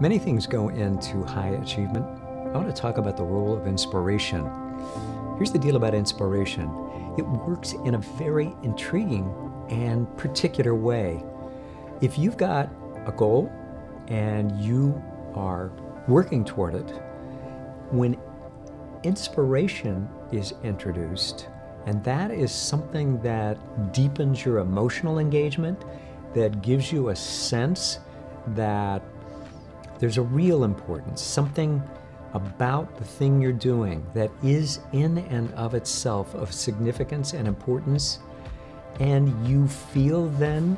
Many things go into high achievement. I want to talk about the role of inspiration. Here's the deal about inspiration. It works in a very intriguing and particular way. If you've got a goal and you are working toward it, when inspiration is introduced, and that is something that deepens your emotional engagement, that gives you a sense that there's a real importance, something about the thing you're doing that is in and of itself of significance and importance, and you feel then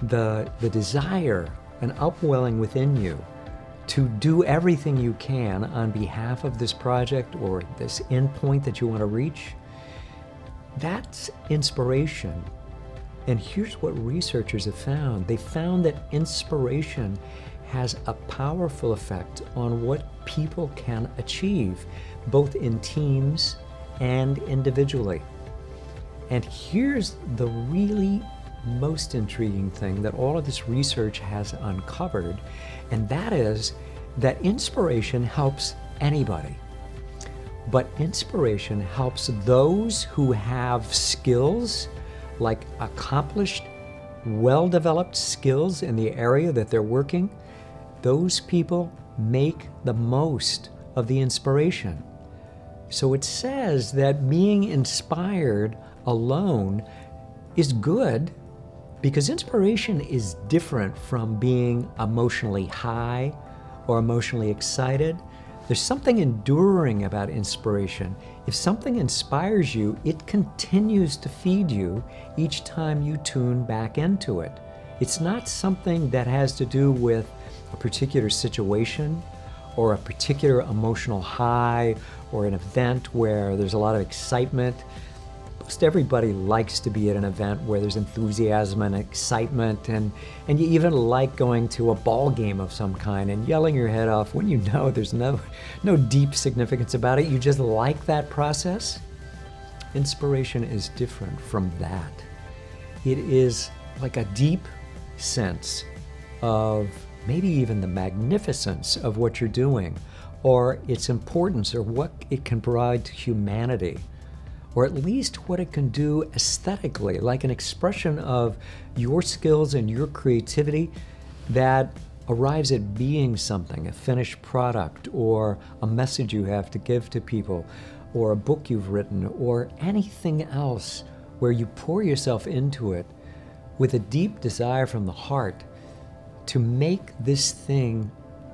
the desire, an upwelling within you to do everything you can on behalf of this project or this endpoint that you want to reach, that's inspiration. And here's what researchers have found. They found that inspiration has a powerful effect on what people can achieve, both in teams and individually. And here's the really most intriguing thing that all of this research has uncovered, and that is that inspiration helps anybody. But inspiration helps those who have skills, like accomplished, well-developed skills in the area that they're working. Those people make the most of the inspiration. So it says that being inspired alone is good, because inspiration is different from being emotionally high or emotionally excited. There's something enduring about inspiration. If something inspires you, it continues to feed you each time you tune back into it. It's not something that has to do with a particular situation or a particular emotional high or an event where there's a lot of excitement. Most everybody likes to be at an event where there's enthusiasm and excitement, and you even like going to a ball game of some kind and yelling your head off when you know there's no deep significance about it. You just like that process. Inspiration is different from that. It is like a deep sense of maybe even the magnificence of what you're doing, or its importance, or what it can provide to humanity, or at least what it can do aesthetically, like an expression of your skills and your creativity that arrives at being something, a finished product, or a message you have to give to people, or a book you've written, or anything else where you pour yourself into it with a deep desire from the heart to make this thing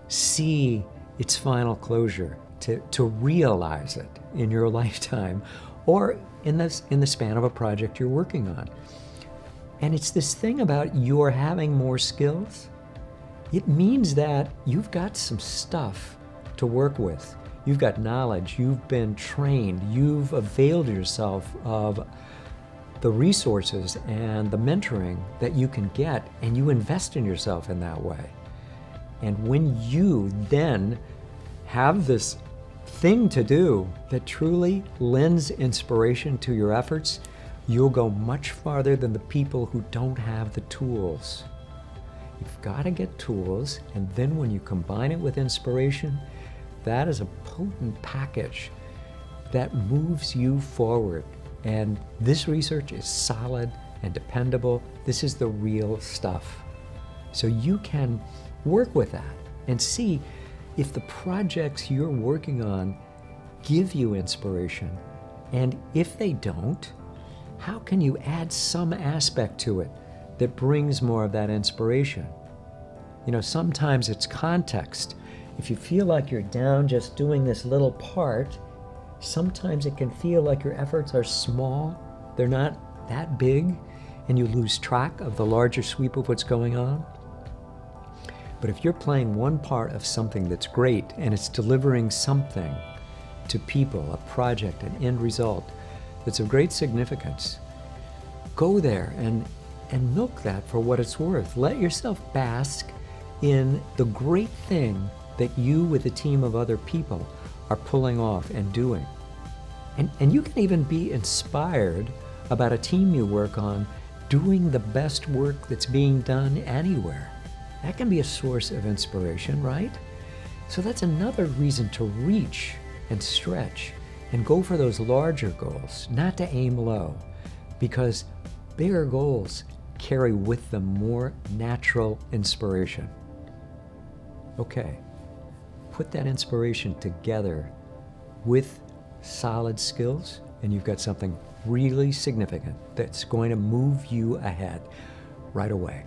see its final closure, to realize it in your lifetime, or in the span of a project you're working on. And it's this thing about your having more skills. It means that you've got some stuff to work with. You've got knowledge, you've been trained, you've availed yourself of the resources and the mentoring that you can get, and you invest in yourself in that way. And when you then have this thing to do that truly lends inspiration to your efforts, you'll go much farther than the people who don't have the tools. You've got to get tools, and then when you combine it with inspiration, that is a potent package that moves you forward. And this research is solid and dependable. This is the real stuff. So you can work with that and see if the projects you're working on give you inspiration. And if they don't, how can you add some aspect to it that brings more of that inspiration? You know, sometimes it's context. If you feel like you're down just doing this little part, sometimes it can feel like your efforts are small, they're not that big, and you lose track of the larger sweep of what's going on. But if you're playing one part of something that's great and it's delivering something to people, a project, an end result that's of great significance, go there and milk that for what it's worth. Let yourself bask in the great thing that you with a team of other people are pulling off and doing. And you can even be inspired about a team you work on doing the best work that's being done anywhere. That can be a source of inspiration, right? So that's another reason to reach and stretch and go for those larger goals, not to aim low, because bigger goals carry with them more natural inspiration. Okay, put that inspiration together with solid skills, and you've got something really significant that's going to move you ahead right away.